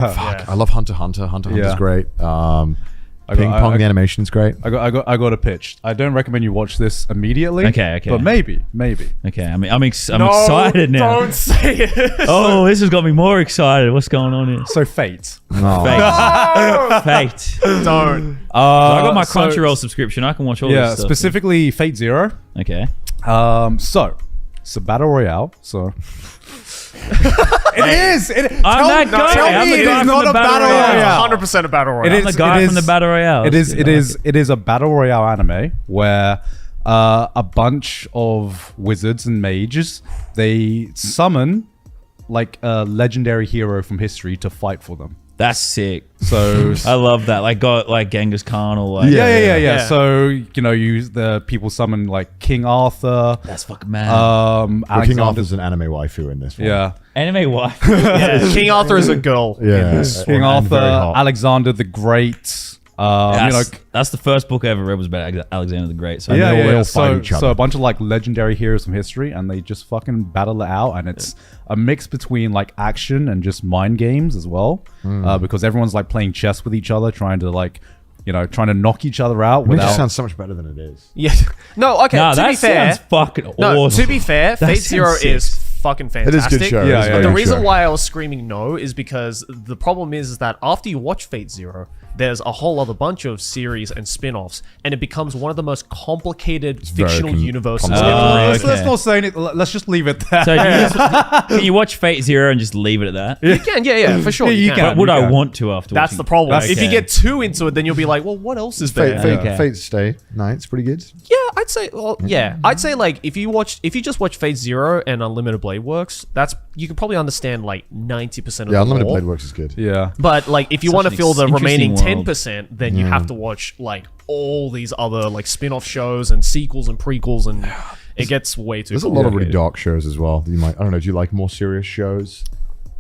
Fuck, I love Hunter x Hunter. Hunter x Hunter's great. Ping Pong, the animation's great. I got a pitch. I don't recommend you watch this immediately. Okay. But maybe. Okay, I'm excited now. Don't say it. Oh, this has got me more excited. What's going on here? So Fate. Oh. Fate. Don't. So I got my Crunchyroll subscription. I can watch all this stuff. Specifically Fate Zero. Okay. So it's a battle royale. So it is. I'm that guy. Tell I'm me the it guy is from not the a battle royale. 100% a battle royale. I'm the guy from the battle royale. It is a battle royale anime where a bunch of wizards and mages, they summon like a legendary hero from history to fight for them. That's sick. So I love that. Like got like Genghis Khan or like yeah. So the people summon like King Arthur. That's fucking mad. King Arthur's an anime waifu in this one. Yeah. Anime wife. Yeah, King Arthur is a girl. Yeah. King Arthur, Alexander the Great. That's the first book I ever read was about Alexander the Great. So they all fight each other. So a bunch of like legendary heroes from history, and they just fucking battle it out, and it's a mix between like action and just mind games as well, because everyone's like playing chess with each other, trying to knock each other out. It makes it sound so much better than it is. Yeah. No, okay. No, to be fair, sounds fucking no, awesome. to be fair, Fate Zero is fucking fantastic. It is a good show. Yeah, But the yeah, reason sure. why I was screaming no is because the problem is that after you watch Fate Zero, there's a whole other bunch of series and spin-offs, and it becomes one of the most complicated fictional universes ever. Okay. Let's not say it. Let's just leave it there. So can you watch Fate Zero and just leave it at that? You can, yeah, for sure. Yeah, you you can. But would You I can. want to after That's watching? the problem. Okay. If you get too into it, then you'll be like, well, what else is there? Fate Stay Night's pretty good. Yeah, I'd say. Well, yeah, I'd say like if you just watch Fate Zero and Unlimited Blade Works, you can probably understand like 90% of the Unlimited lore. Blade Works is good. Yeah. But like if you Such want to an feel the remaining interesting world. 10%, then you have to watch like all these other like spin-off shows and sequels and prequels, and it gets way too There's a lot of really complicated. dark shows as well. You might, I don't know, do you like more serious shows?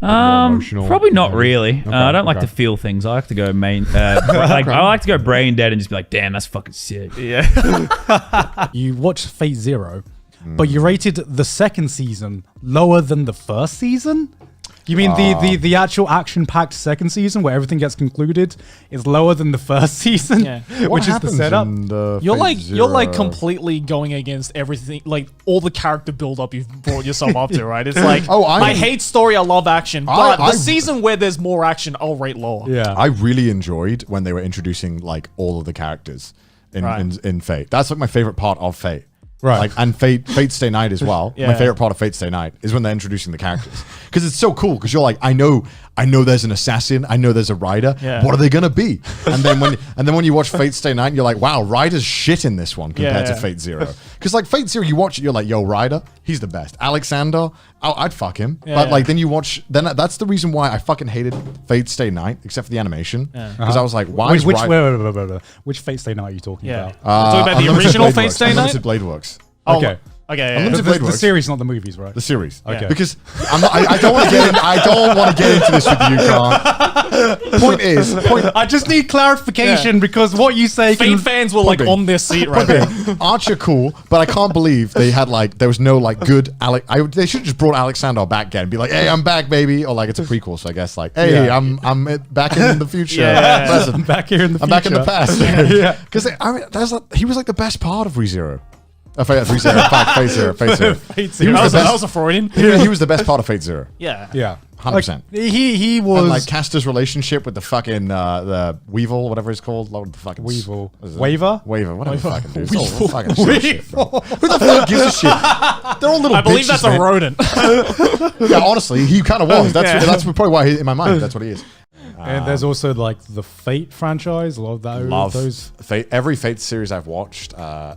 More emotional? Probably not really. Okay, I don't like okay. to feel things. I like to go I like to go brain dead and just be like, damn, that's fucking sick. Yeah. You watched Fate Zero, but you rated the second season lower than the first season? You mean the actual action-packed second season where everything gets concluded is lower than the first season, Yeah. which is the setup? You're like completely going against everything, like all the character build-up you've brought yourself up to, right? It's like, I hate story, I love action, but the season where there's more action, I'll rate lower. Yeah. I really enjoyed when they were introducing like all of the characters in Fate. That's like my favorite part of Fate. Right. Like, and Fate Stay Night as well. Yeah. My favorite part of Fate Stay Night is when they're introducing the characters. Because it's so cool, because you're like, I know there's an assassin, I know there's a rider. Yeah. What are they gonna be? And then when you watch Fate Stay Night, you're like, wow, Ryder's shit in this one compared to Fate Zero. Because like Fate Zero, you watch it, you're like, yo, Ryder, he's the best. Alexander, I'd fuck him. Yeah, but like then you watch, then that's the reason why I fucking hated Fate Stay Night, except for the animation. Because I was like, why is Ryder? Wait. Which Fate Stay Night are you talking Yeah. about? Talking about the Unlimited original Blade Fate Works. Stay Night? Unlimited Blade Works. Okay. Okay. Unlimited The Blade Works. series, not the movies, right? The series. Okay. Because I don't want to get in. I don't want to get into this with you, Khan. Point is, I just need clarification because what you say Fate fans were like Pumping. on their seat right there. Archer cool, but I can't believe they had like there was no like good they should have just brought Alexander back again and be like, hey, I'm back, baby, or like it's a prequel, so I guess like, hey, I'm back in the future. Yeah. Present. I'm back here in the I'm future. back in the past. Yeah. Because he was like the best part of ReZero. Fate Zero. Fate Zero. That was a Freudian. He was the best part of Fate Zero. Yeah. Yeah. 100%. He was And like Castor's relationship with the fucking the Weevil, whatever it's called, what the fucking Weevil. what is it? Waver? Waver, whatever the fucking dude. It's all fucking shit, bro. Who the fuck gives a shit? They're all little I believe bitches, that's man. a rodent. Yeah, honestly, he kind of was. That's probably why in my mind that's what he is. And there's also like the Fate franchise. A lot of that. Love those. Fate. Every Fate series I've watched. I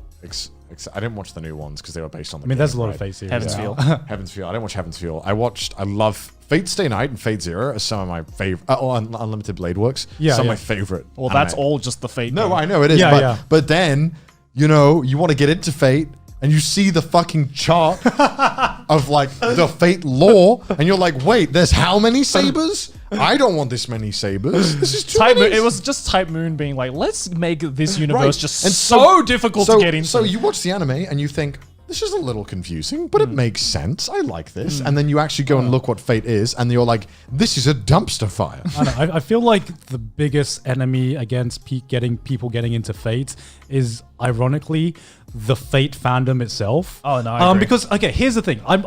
didn't watch the new ones because they were based on the I mean, there's a game, lot right? of Fate series. Heaven's now. Feel. Heaven's Feel. I didn't watch Heaven's Feel. I love Fate Stay Night and Fate Zero are some of my favorite. Unlimited Blade Works. Yeah, some yeah. of my favorite. Well, that's anime. all just the Fate. No, game. I know it is. Yeah, but then, you want to get into Fate and you see the fucking chart of like the Fate lore and you're like, wait, there's how many sabers? I don't want this many sabers. This is too Type many. Moon, it was just Type Moon being like, let's make this universe Right. just And so difficult to get into. So you watch the anime and you think, this is a little confusing, but it makes sense. I like this. And then you actually go and look what Fate is, and you're like, this is a dumpster fire. I don't know, I feel like the biggest enemy against people getting into Fate is, ironically, the Fate fandom itself. Oh, no, I agree. Because, okay, here's the thing. I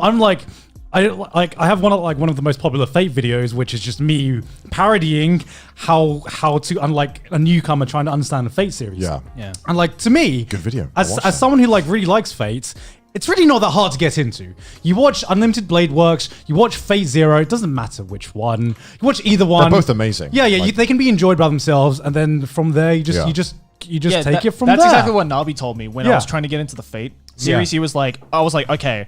have one of the most popular Fate videos, which is just me parodying how to, unlike a newcomer trying to understand the Fate series. Yeah. And like, to me, Good video. I watched that. as someone who like really likes Fate, it's really not that hard to get into. You watch Unlimited Blade Works, you watch Fate Zero, it doesn't matter which one. You watch either one. They're both amazing. Yeah, Like- they can be enjoyed by themselves, and then from there you just take it from there. That's exactly what Nabi told me when I Yeah. was trying to get into the Fate series. Yeah. I was like, okay,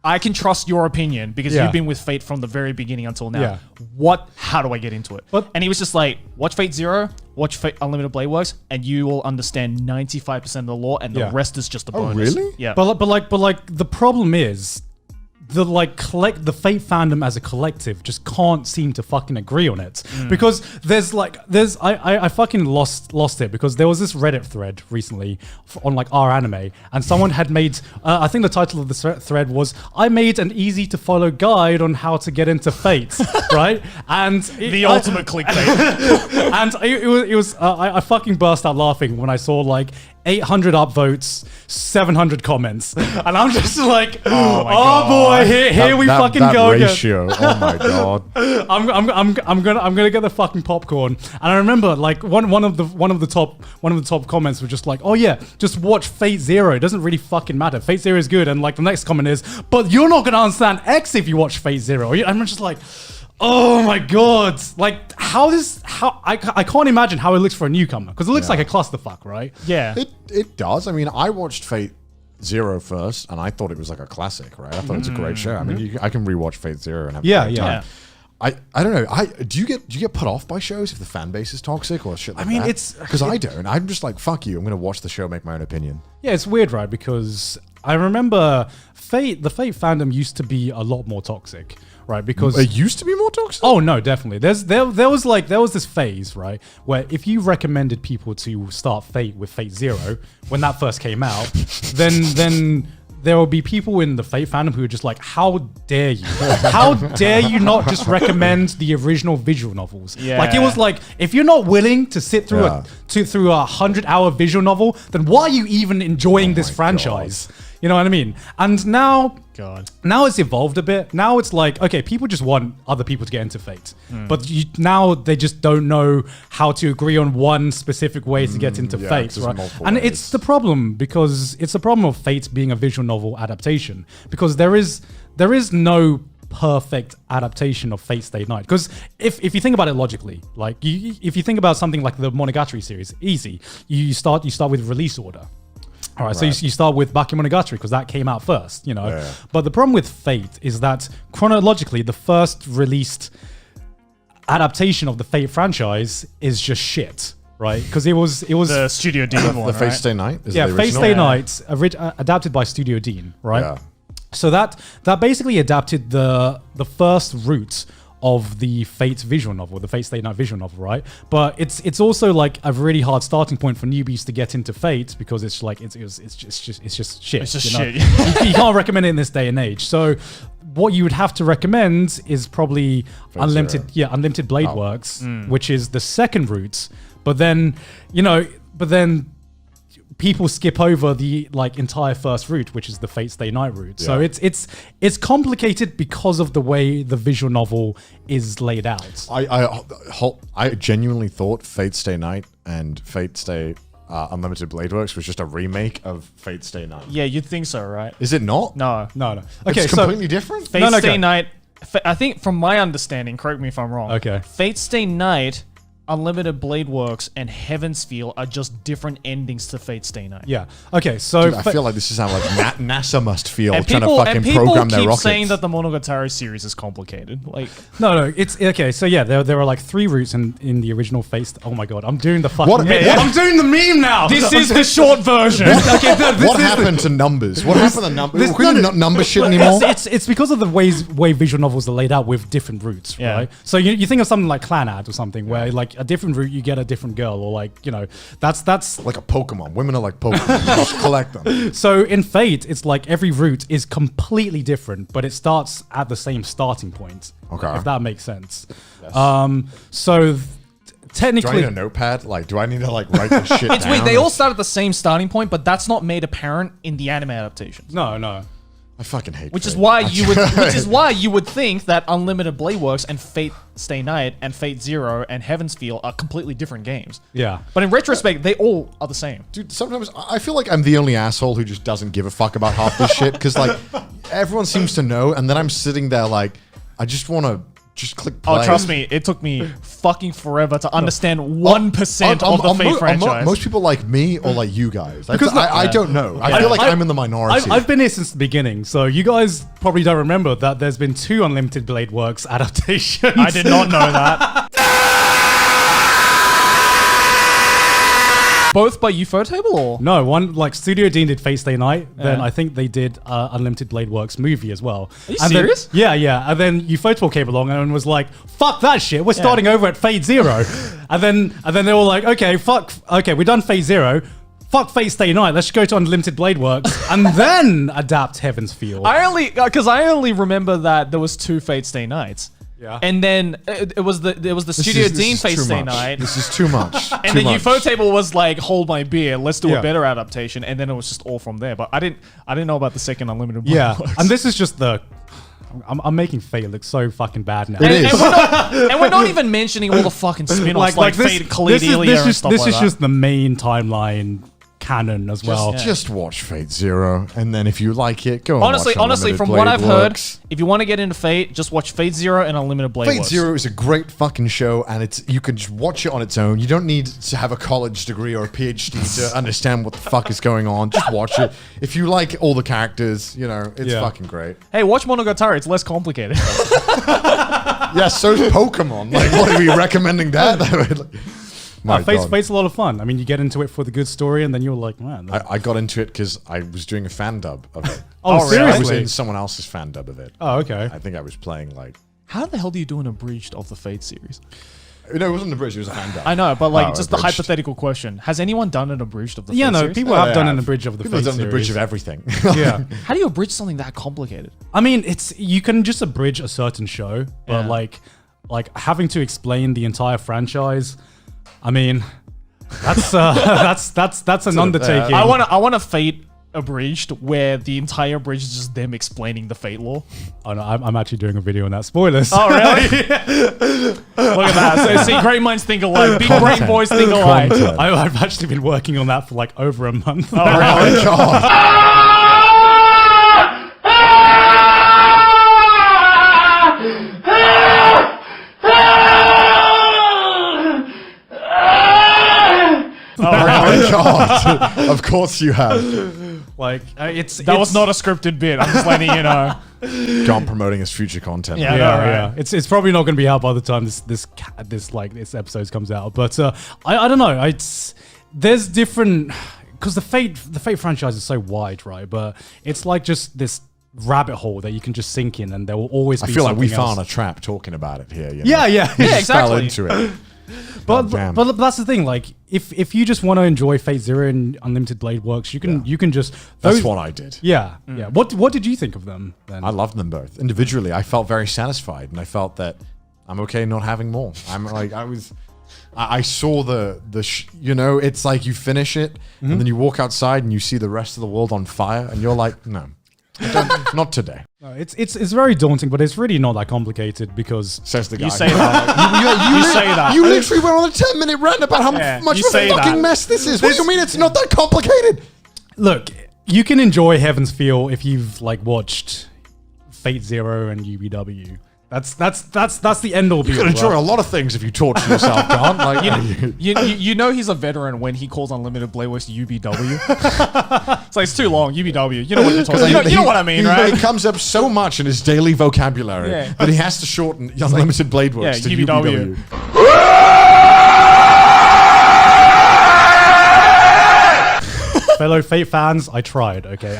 I can trust your opinion because Yeah. you've been with Fate from the very beginning until now. Yeah. How do I get into it? But- and he was just like, watch Fate Zero, watch Fate Unlimited Blade Works, and you will understand 95% of the lore, and the Yeah. rest is just a Oh, bonus. really? Yeah. But the problem is the Fate fandom as a collective just can't seem to fucking agree on it, because I fucking lost it, because there was this Reddit thread recently on like our anime, and someone had made I think the title of the thread was, I made an easy to follow guide on how to get into Fate, right? And the ultimate clickbait. and it was I fucking burst out laughing when I saw like 800 upvotes, 700 comments, and I'm just like, oh boy, here we fucking that go again. ratio. Oh my god. I'm gonna get the fucking popcorn. And I remember like one of the top comments was just like, oh yeah, just watch Fate Zero. It doesn't really fucking matter. Fate Zero is good. And like the next comment is, but you're not gonna understand X if you watch Fate Zero. And I'm just like, oh my god! Like I can't imagine how it looks for a newcomer, because it looks like a clusterfuck, right? Yeah. It does. I mean, I watched Fate Zero first, and I thought it was like a classic, right? I thought it's a great show. I mean, I can rewatch Fate Zero and have Yeah, a great yeah. time. I don't know. Do you get put off by shows if the fan base is toxic or shit like that? I mean, it's- because I don't. I'm just like, fuck you. I'm gonna watch the show, make my own opinion. Yeah, it's weird, right? Because I remember the Fate fandom used to be a lot more toxic, right? Because It used to be more toxic. oh no, definitely. There was this phase, right, where if you recommended people to start Fate with Fate Zero when that first came out, then there will be people in the Fate fandom who are just like, how dare you? How dare you not just recommend the original visual novels? Yeah. Like, it was like, if you're not willing to sit through Yeah. through a 100-hour visual novel, then why are you even enjoying this my franchise? You know what I mean? And now God. it's evolved a bit. Now it's like, okay, people just want other people to get into Fate. But now they just don't know how to agree on one specific way to get into yeah, Fate, 'cause there's right? multiple And ways. it's the problem, because it's the problem of Fate being a visual novel adaptation, because there is no perfect adaptation of Fate Stay Night. Because if you think about it logically, like if you think about something like the Monogatari series, easy. You start with release order. All right, so you start with Bakemonogatari because that came out first, you know. Yeah. But the problem with Fate is that chronologically, the first released adaptation of the Fate franchise is just shit, right? Because it was The Studio D one, the Fate right? Stay Night. Is yeah, the Fate original? Stay Night, adapted by Studio Dean, right? Yeah. So that basically adapted the first route of the Fate visual novel, the Fate Stay Night visual novel, right? But it's also like a really hard starting point for newbies to get into Fate, because it's like it's just shit. It's just you know? shit. you can't recommend it in this day and age. So what you would have to recommend is probably Unlimited Blade Works, which is the second route. But then people skip over the like entire first route, which is the Fate Stay Night route. So Yeah. it's complicated because of the way the visual novel is laid out. I genuinely thought Fate Stay Night and Fate Stay Unlimited Blade Works was just a remake of Fate Stay Night. Yeah, you'd think so, right? Is it not? No. No. Okay, It's completely different? Fate No, Stay go. Night. I think from my understanding, correct me if I'm wrong. Okay. Fate Stay Night, Unlimited Blade Works, and Heaven's Feel are just different endings to Fate Stay Night. Yeah. Okay. So Dude, I feel like this is how like NASA must feel And trying to people, fucking program their keep rockets. saying that the Monogatari series is complicated. Like, no. It's okay. So yeah, there are like 3 routes in the original Fate. Oh my god, I'm doing the fucking. What- meme. I'm doing the meme now. this is the short version. Okay, What happened to numbers? What happened to numbers? We couldn't number shit anymore. It's because of the way visual novels are laid out with different routes, Yeah. right? So you think of something like Clan Ad or something where like a different route, you get a different girl, or like, you know, that's Like a Pokemon. Women are like Pokemon. You just collect them. so in Fate, it's like every route is completely different, but it starts at the same starting point. Okay. If that makes sense. So Do I technically, need a notepad? Like, do I need to like write this shit It's down? weird. They all start at the same starting point, but that's not made apparent in the anime adaptations. no. I fucking hate Which is Fate. why you would think that Unlimited Blade Works and Fate Stay Night and Fate Zero and Heaven's Feel are completely different games. Yeah. But in retrospect, they all are the same. Dude, sometimes I feel like I'm the only asshole who just doesn't give a fuck about half this shit. Because, like, everyone seems to know. And then I'm sitting there, like, I just want to just click play. Oh, trust me, it took me fucking forever to understand 1% of the Fate franchise. Most people like me or like you guys. Because I don't know. I feel like I'm in the minority. I've been here since the beginning, so you guys probably don't remember that there's been 2 Unlimited Blade Works adaptations. I did not know that. Both by Ufotable or? No, one like Studio Dean did Fate Stay Night. Then I think they did Unlimited Blade Works movie as well. Are you And then- serious? yeah. And then Ufotable came along and was like, "Fuck that shit. We're starting over at Fate Zero." and then they were like, "Okay, we're done Fate Zero. Fuck Fate Stay Night. Let's go to Unlimited Blade Works and then adapt Heaven's Feel." I only remember that there was 2 Fate Stay Nights. Yeah. And then it was the Studio Dean Fate too Stay much. Night. This is too much. And then Ufotable was like, hold my beer, let's do Yeah. a better adaptation, and then it was just all from there. But I didn't know about the second Unlimited Blade Yeah, Works. and this is just I'm making Fate look so fucking bad now. It is. and we're not even mentioning all the fucking spin-offs like Fate Cordelia and stuff this like is that. just the main timeline canon as well. Just watch Fate Zero, and then if you like it, go and Honestly, watch Unlimited from Blade what I've Works. heard, if you want to get into Fate, just watch Fate Zero and Unlimited Blade Fate Works. Zero is a great fucking show, and you can just watch it on its own. You don't need to have a college degree or a PhD to understand what the fuck is going on. Just watch it. If you like all the characters, you know, it's Yeah. fucking great. Hey, watch Monogatari. It's less complicated. Yeah, so's Pokemon. Like, what are we recommending that? My God. Fate's a lot of fun. I mean, you get into it for the good story, and then you're like, man. I got into it because I was doing a fan dub of it. Oh, I was seriously? in someone else's fan dub of it. Oh, okay. I think I was playing like... How the hell do you do an abridged of the Fate series? No, it wasn't a bridge, it was a fan dub. I know, but like, Oh, just the abridged. hypothetical question: has anyone done an abridged of the Yeah, Fate no, series? people have done an abridged of the People Fate have done the bridge series. of everything. Yeah. How do you abridge something that complicated? I mean, you can just abridge a certain show, but Yeah. like having to explain the entire franchise. I mean, that's an undertaking. I want a Fate abridged where the entire bridge is just them explaining the Fate lore. Oh no, I'm actually doing a video on that. Spoilers. Oh really? Look at that. So see, great minds think alike. Big brain boys think alike. Content. I've actually been working on that for like over a month. Oh Oh really? my God. Oh Oh really? my God. Of course you have. Like That was not a scripted bit. I'm just letting you know. John promoting his future content. Yeah. Yeah, Alright. yeah. It's probably not going to be out by the time this episode comes out. But I don't know. There's different because the Fate franchise is so wide, right? But it's like just this rabbit hole that you can just sink in, and there will always I be. feel like we something else. found a trap talking about it here. You know? Yeah, yeah. We Yeah, just fell exactly. into it. But, damn. but that's the thing. Like, if you just want to enjoy Fate Zero and Unlimited Blade Works, you can just. That's what I did. Yeah, yeah. What did you think of them then? I loved them both individually. I felt very satisfied, and I felt that I'm okay not having more. I'm like I saw you know, it's like you finish it and then you walk outside and you see the rest of the world on fire, and you're like, no, not today. No, it's very daunting, but it's really not that complicated because Says the guy. You say that. You say that. You literally went on a 10-minute rant about how Yeah, much you of a say fucking that. mess this is. What do you mean it's not that complicated? look, you can enjoy Heaven's Feel if you've like watched Fate Zero and UBW. That's the end all be You all. can enjoy right? a lot of things if you torture yourself, can't? Like, You know he's a veteran when he calls Unlimited Blade Works UBW. It's like, it's too long, UBW. You know what you're talking about. You know what I mean, right? It comes up so much in his daily vocabulary Yeah. that he has to shorten Unlimited Blade Works to UBW. UBW. Fellow Fate fans, I tried. Okay,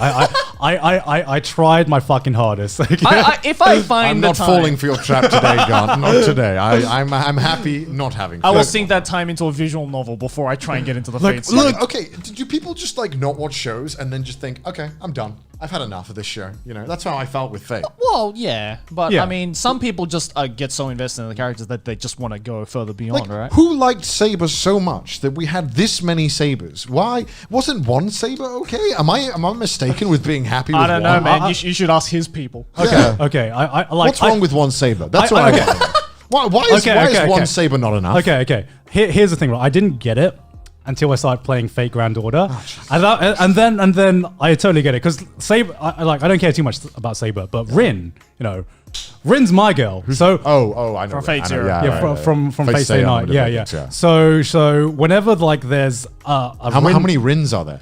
I tried my fucking hardest. Okay? If I find I'm the not time, falling for your trap today, Gon. Not today. I'm happy not having. I will fun. sink that time into a visual novel before I try and get into the Look, Fate series. Look, okay. Do people just like not watch shows and then just think, okay, I'm done. I've had enough of this show. You know, that's how I felt with Fate. Well, yeah, but Yeah. I mean, some people just get so invested in the characters that they just want to go further beyond, Like, right? who liked sabers so much that we had this many sabers? Why wasn't one saber okay? Am I mistaken with being happy with I don't know, one? man. You should ask his people. Yeah. Okay. I like. What's wrong with one saber? That's what I want. Why is one saber not enough? Okay. Here's the thing, right? I didn't get it until I started playing Fate Grand Order, and then I totally get it because Saber. I don't care too much about Saber, but Rin, Rin's my girl. So I know. From Fate I know, Zero. yeah, from Fate Stay Stay Night. Night. Yeah. So whenever like there's How many rins are there?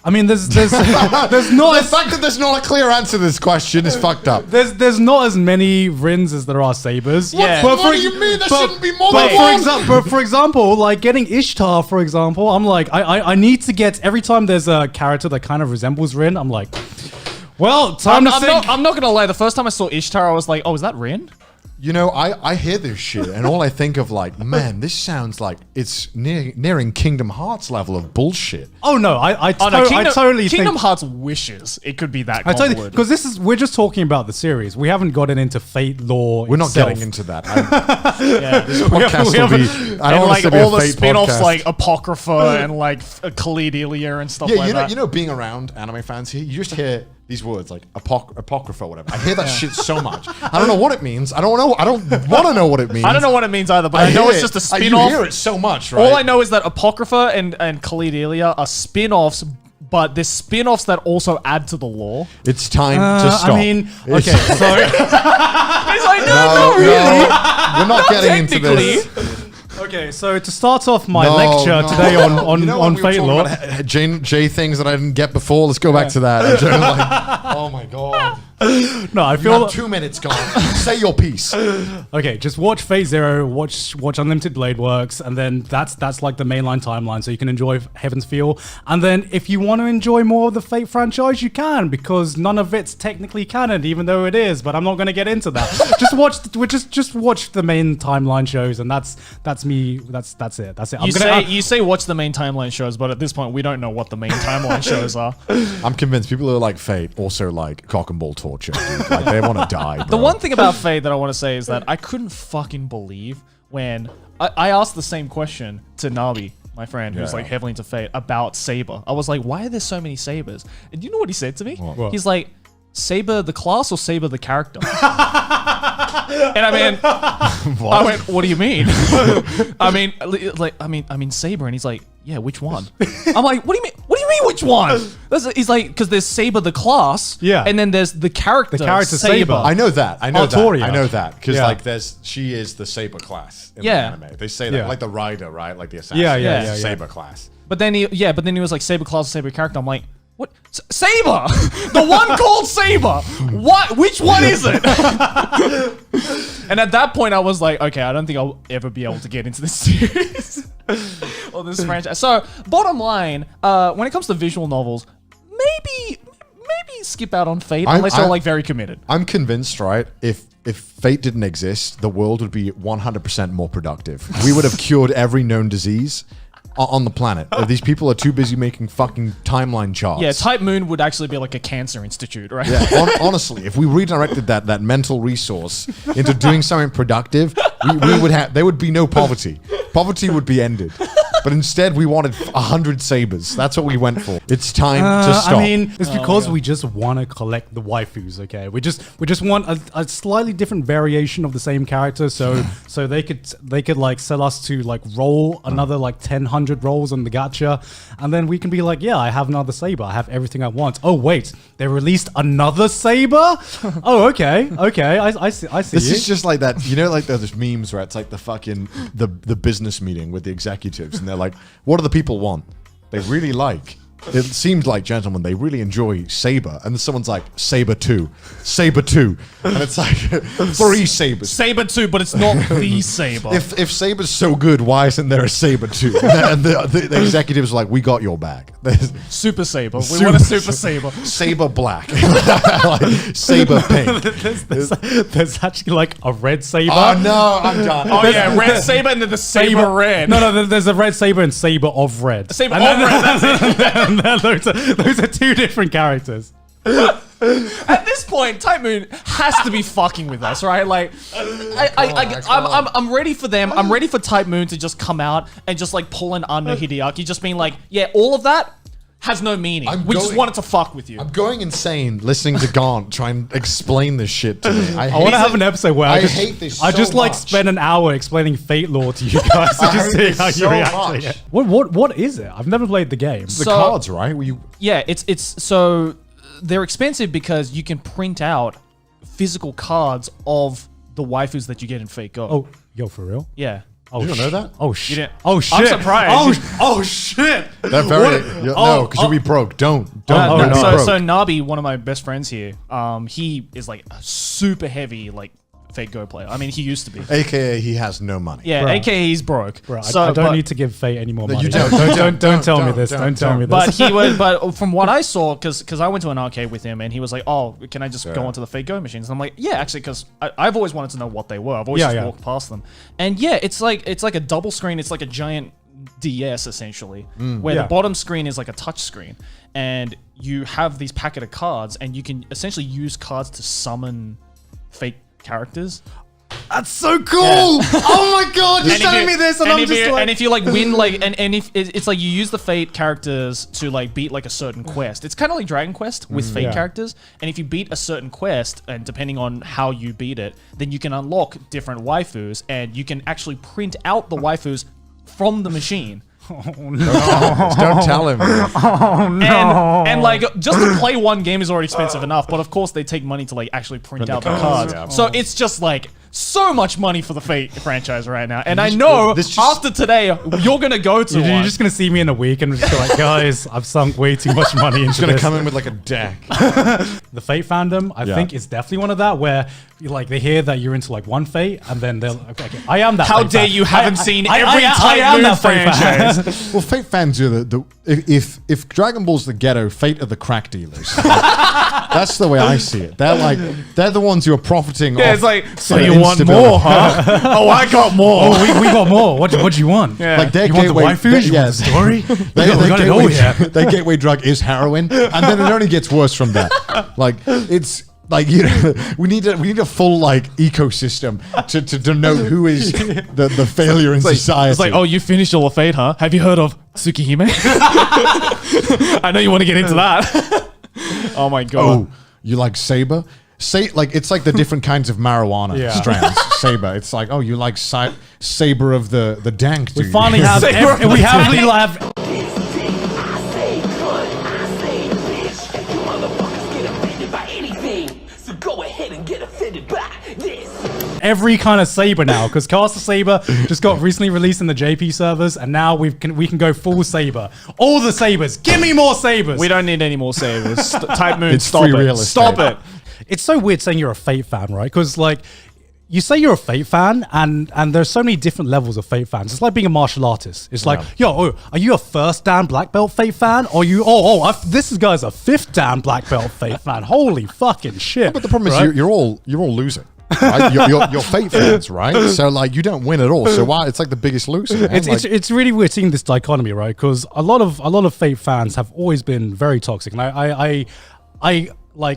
I mean, there's not The fact that there's not a clear answer to this question is fucked up. there's not as many Rins as there are Sabers. Yeah. What do you mean? There shouldn't be more than one. But for example, like getting Ishtar, for example, I'm like, I need to get every time there's a character that kind of resembles Rin, I'm like, well, time to sink. I'm not gonna lie. The first time I saw Ishtar, I was like, "Oh, is that Rin?" You know, I hear this shit, and all I think of like, man, this sounds like it's nearing Kingdom Hearts level of bullshit. Oh no, I totally Kingdom think. Hearts wishes it could be that I totally convoluted. because we're just talking about the series. We haven't gotten into Fate lore. We're not itself. getting into that. Yeah. This podcast we will be. haven't- I don't And want like this to be a all the Fate spin-offs podcast. like Apocrypha and like Khalid Ilya and stuff Yeah, like that. you know, being around anime fans here, you just hear these words like apocrypha, or whatever. I hear that shit so much. I don't know what it means. I don't know. I don't want to know what it means. I don't know what it means either, but I know hear it's just a it. spin-off. You hear it so much, right? All I know is that Apocrypha and Khalid Ilya are spin-offs, but there's spin-offs that also add to the lore. It's time to stop. I mean, It's- okay, sorry. It's like, No, really. we're not getting into this. Okay, so to start off my No, lecture no. today on You know when we were Fate talking lore. about J things that I didn't get before. Let's go back to that. And like, oh my god! No, I You feel have 2 minutes gone. Say your piece. okay. Just watch Fate Zero, watch Unlimited Blade Works, and then that's like the mainline timeline, so you can enjoy Heaven's Feel. And then if you want to enjoy more of the Fate franchise, you can, because none of it's technically canon, even though it is. But I'm not going to get into that. just watch the main timeline shows, and that's me. That's it. That's it. You say watch the main timeline shows, but at this point we don't know what the main timeline shows are. I'm convinced people who like Fate also like cock and ball torture. Dude. Like they want to die. Bro. The one thing about Fate that I want to say is that I couldn't fucking believe when I asked the same question to Nabi, my friend, who's Yeah. like heavily into Fate, about Saber. I was like, why are there so many Sabers? And do you know what he said to me? What? He's like, Saber the class or Saber the character? And I went, what do you mean? I mean Saber, and he's like, yeah, which one? I'm like, what do you mean? What do you mean, which one? He's like, because there's Saber the class, Yeah. and then there's the character, character Saber. I know that. I know Artoria. that. I know that because Yeah. like she is the saber class in Yeah. the anime. They say that Yeah. like the rider, right? Like the assassin. Yeah, is the yeah. saber class. But then he was like Saber class or Saber character. I'm like, what? Saber, the one called Saber. What? Which one is it? And at that point, I was like, okay, I don't think I'll ever be able to get into this series or this franchise. So, bottom line, when it comes to visual novels, maybe skip out on Fate unless you're like very committed. I'm convinced, right? If Fate didn't exist, the world would be 100% more productive. We would have cured every known disease on the planet. These people are too busy making fucking timeline charts. Yeah, Type Moon would actually be like a cancer institute, right? Yeah, honestly, if we redirected that mental resource into doing something productive, we would have. There would be no poverty. Poverty would be ended. But instead, we wanted 100 sabers. That's what we went for. It's time to stop. I mean, it's because we just want to collect the waifus. Okay, we just want a slightly different variation of the same character, so they could like sell us to like roll another like 1,000 rolls on the gacha, and then we can be like, yeah, I have another saber. I have everything I want. Oh wait, they released another saber. Oh okay, I see. This is just like that, you know, like those memes where it's like the fucking the business meeting with the executives, and they're like, "What do the people want? They really like it seemed like, gentlemen, they really enjoy Saber. And then someone's like, Saber 2. Saber 2. And it's like, 3 Sabers. Saber 2, but it's not the Saber. If Saber's so good, why isn't there a Saber 2? And the executives are like, we got your back. There's Super Saber. We want a Super Saber. Saber black. Like, Saber pink. There's actually like a red saber. Oh, no, I'm done. Oh, yeah, red Saber and then the Saber red. No, there's a red saber and saber of red. Saber of red, that's it. Those are 2 different characters. At this point, Type Moon has to be fucking with us, right? Like, I'm ready for them. I'm ready for Type Moon to just come out and just like pull an Anno Hideaki, just being like, yeah, all of that has no meaning. We just wanted to fuck with you. I'm going insane listening to Gaunt try and explain this shit to me. I want to have an episode where I hate this I so just like much. spend an hour explaining Fate lore to you guys to just see how you react to it. What is it? I've never played the game. The cards, right? Yeah, it's so they're expensive because you can print out physical cards of the waifus that you get in Fate Go. Oh, yo, for real? Yeah. Oh, You don't know that? Oh You shit! didn't- Oh shit! I'm surprised. Oh shit! They're very no, because you'll be broke. Don't Oh, be no. broke. So Nabi, one of my best friends here, he is like a super heavy like Fate Go player. I mean, he used to be. AKA he has no money. Yeah, Bruh. AKA he's broke. Bro, So, I don't but- need to give Fate any more money. you don't. Don't tell me Don't, this. don't, Don't tell me this. But he was, but from what I saw, because I went to an arcade with him, and he was like, "Oh, can I just go onto the Fate Go machines?" And I'm like, "Yeah, actually," because I've always wanted to know what they were. I've always just walked past them, and yeah, it's like a double screen. It's like a giant DS essentially, where the bottom screen is like a touch screen, and you have these packet of cards, and you can essentially use cards to summon fake characters. That's so cool! Oh my god, you're And if telling you- me this, and I'm if just you- like. and if you like win like and if it's like you use the Fate characters to like beat like a certain quest. It's kind of like Dragon Quest with Fate Yeah. characters. And if you beat a certain quest, and depending on how you beat it, then you can unlock different waifus, and you can actually print out the waifus from the machine. Don't tell him. And like just to play one game is already expensive enough, but of course they take money to like actually print out the cards. yeah. So it's just like so much money for the Fate franchise right now. And I know this just- after today you're gonna go to You're one. just gonna see me in a week and just be like, guys, I've sunk way too much money into Gonna this. come in with like a deck. The Fate fandom, I think, is definitely one of that where like they hear that you're into like one Fate, and then they'll okay, I am that. How Fate dare fan. you haven't seen every I Type am Moon that Fate fan. franchise. Well, Fate fans are if Dragon Ball's the ghetto, Fate are the crack dealers. That's the way I see it. They're the ones who are profiting. Yeah, off it's like, so their you want instability. more, huh? Oh, I got more. Oh, we got more. What do you want? Yeah. Like their You want the gateway, waifus? You want the story? We got it all here. Their gateway drug is heroin, and then it only gets worse from that. Like it's like we need a full like ecosystem to know who is the failure in society. It's like, oh, you finished all of Fate, huh? Have you heard of Tsukihime? I know you want to get into that. Oh my god. oh, you like Saber? Like it's like the different kinds of marijuana Yeah. strands. Saber. It's like, oh, you like Saber of the dank. We dude. finally have. Saber- We have. Every kind of saber now, because Caster Saber just got recently released in the JP servers, and now we can go full saber. All the sabers, give me more sabers. We don't need any more savers. Type Moon, It's stop free it. real estate. Stop it. It's so weird saying you're a Fate fan, right? Because like you say you're a Fate fan, and there's so many different levels of Fate fans. It's like being a martial artist. It's like, are you a first Dan black belt Fate fan, or you? This guy's a fifth Dan black belt Fate fan. Holy fucking shit! But the problem right? is you're all losing. Right? You're Fate fans, right? So like you don't win at all. So why? It's like the biggest loser. Man. It's really weird seeing this dichotomy, right? Because a lot of Fate fans have always been very toxic, and I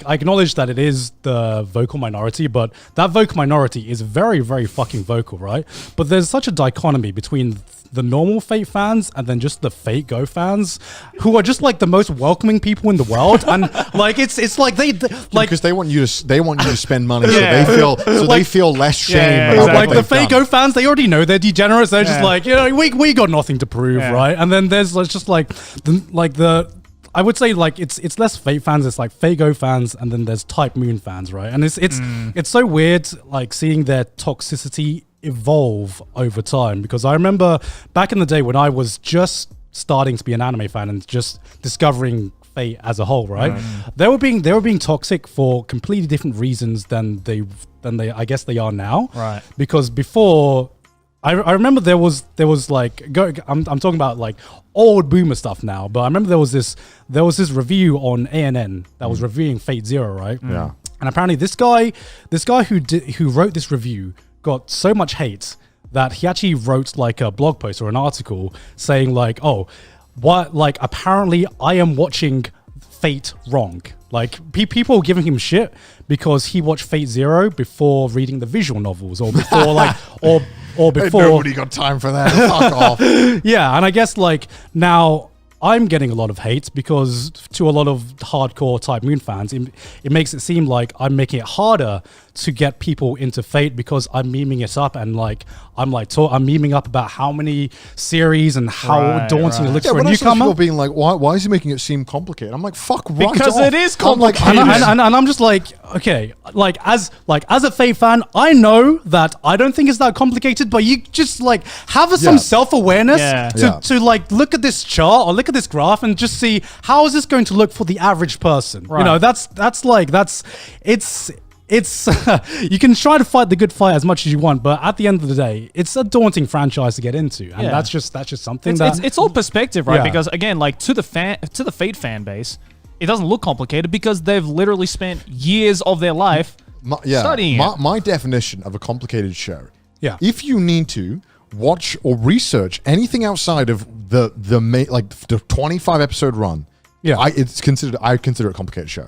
acknowledge that it is the vocal minority, but that vocal minority is very, very fucking vocal, right? But there's such a dichotomy between the normal Fate fans and then just the Fate Go fans, who are just like the most welcoming people in the world, and like it's like they like because they want you to spend money, so they feel less shame. yeah, about like what the they've Fate done. Go fans, they already know they're degenerates. They're just like, we got nothing to prove, right? And then there's just like the I would say like it's less Fate fans, it's like Fate Go fans, and then there's Type Moon fans, right? And it's so weird like seeing their toxicity evolve over time, because I remember back in the day when I was just starting to be an anime fan and just discovering Fate as a whole, right? They were being toxic for completely different reasons than they I guess they are now. Right. Because before, I remember there was like I'm talking about like old boomer stuff now, but I remember there was this review on ANN that was reviewing Fate Zero, right? Yeah. And apparently this guy who wrote this review got so much hate that he actually wrote like a blog post or an article saying like, oh, what, like apparently I am watching Fate wrong. Like people giving him shit because he watched Fate Zero before reading the visual novels or before like or before. Nobody got time for that. Fuck off. Yeah, and I guess like now I'm getting a lot of hate because to a lot of hardcore Type Moon fans, it makes it seem like I'm making it harder to get people into Fate because I'm memeing it up and like I'm memeing up about how many series and how daunting it looks for a newcomer. People being like, why is he making it seem complicated? I'm like, fuck right Because off. it is complicated. And I'm just like, okay, like as a Fate fan, I know that I don't think it's that complicated, but you just like have some self-awareness to like look at this chart or look at this graph and just see how is this going to look for the average person. Right. You know, it's you can try to fight the good fight as much as you want, but at the end of the day, it's a daunting franchise to get into, and that's just something it's all perspective, right? Yeah. Because again, like to the Fate fan base, it doesn't look complicated because they've literally spent years of their life studying it. My definition of a complicated show. Yeah. If you need to watch or research anything outside of the main, like the 25 episode run, I consider it a complicated show.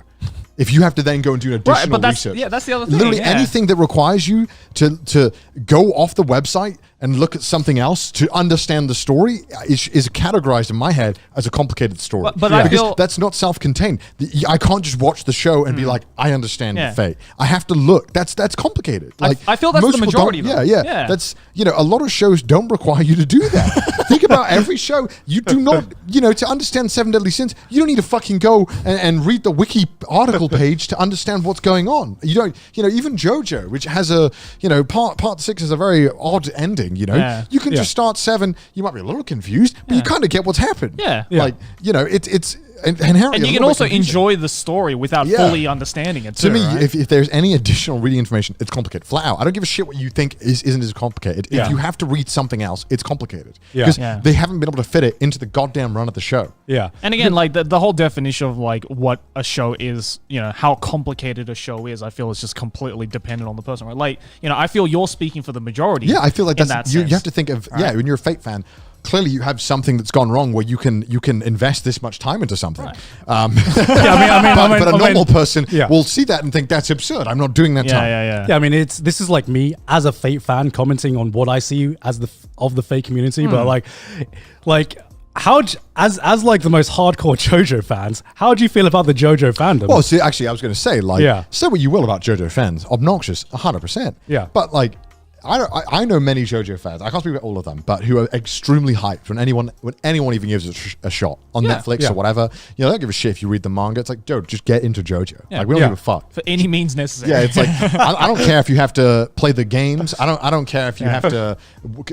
If you have to then go and do an additional research. Yeah, that's the other thing. Literally anything that requires you to go off the website and look at something else to understand the story is categorized in my head as a complicated story. But I because feel that's not self-contained. I can't just watch the show and be like, I understand Fate. I have to look. That's complicated. Like I feel that's most the people majority, don't- though. Yeah. That's, a lot of shows don't require you to do that. Think about every show. You do not, to understand Seven Deadly Sins, you don't need to fucking go and read the wiki article page to understand what's going on. You don't, even JoJo, which has a, part 6 is a very odd ending, you can just start 7, you might be a little confused, but you kind of get what's happened. Yeah. Like, it's inherently and you can also enjoy the story without fully understanding it too, to me, right? if there's any additional reading information, it's complicated. Flat out. I don't give a shit what you think isn't as complicated. If you have to read something else, it's complicated. Because they haven't been able to fit it into the goddamn run of the show. Yeah. And again, like the whole definition of like what a show is, how complicated a show is, I feel is just completely dependent on the person, right? Like, I feel you're speaking for the majority. Yeah, I feel like in that's that you sense. have to think of when you're a Fate fan. Clearly, you have something that's gone wrong where you can invest this much time into something. Right. But a normal person will see that and think that's absurd. I'm not doing that time. Yeah, I mean, this is like me as a Fate fan commenting on what I see as the Fate community, but like how as like the most hardcore JoJo fans, how do you feel about the JoJo fandom? Well, see, actually, I was going to say, say what you will about JoJo fans, obnoxious, 100%. Yeah, but like. I know many JoJo fans. I can't speak about all of them, but who are extremely hyped when anyone even gives it a shot on Netflix or whatever. They don't give a shit if you read the manga. It's like, dude, just get into JoJo. Yeah. Like we don't give a fuck for any means necessary. Yeah, it's like I don't care if you have to play the games. I don't care if you have to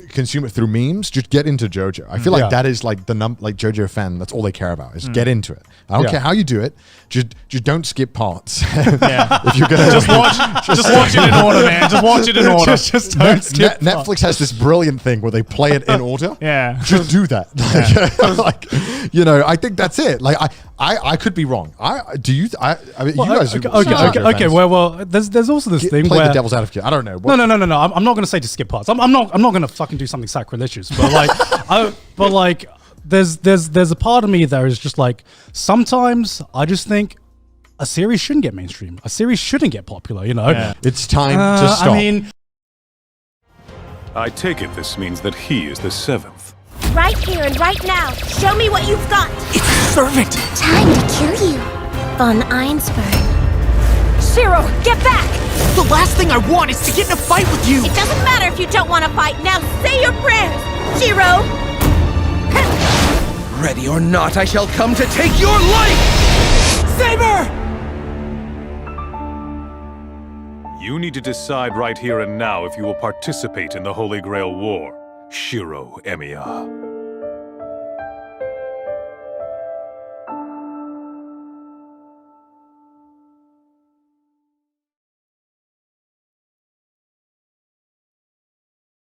consume it through memes. Just get into JoJo. I feel like that is like like JoJo fan. That's all they care about is get into it. I don't care how you do it. Just don't skip parts. If you're gonna just watch it in order, man. Just watch it in order. Just don't skip Netflix has this brilliant thing where they play it in order. Yeah. Just do that. I think that's it. Like I could be wrong. I mean, you guys. Okay. Well, there's also this thing play where the devil's advocate. I don't know. No. I'm not going to say to skip parts. I'm not going to fucking do something sacrilegious. But like, there's a part of me that is just like sometimes I just think a series shouldn't get mainstream. A series shouldn't get popular. It's time to stop. I mean, I take it this means that he is the 7th. Right here and right now. Show me what you've got. It's servant. Time to kill you. Von Einsberg. Shiro, get back! The last thing I want is to get in a fight with you. It doesn't matter if you don't want to fight. Now say your prayers. Shiro! Ready or not, I shall come to take your life! Saber! You need to decide right here and now if you will participate in the Holy Grail War, Shiro Emiya.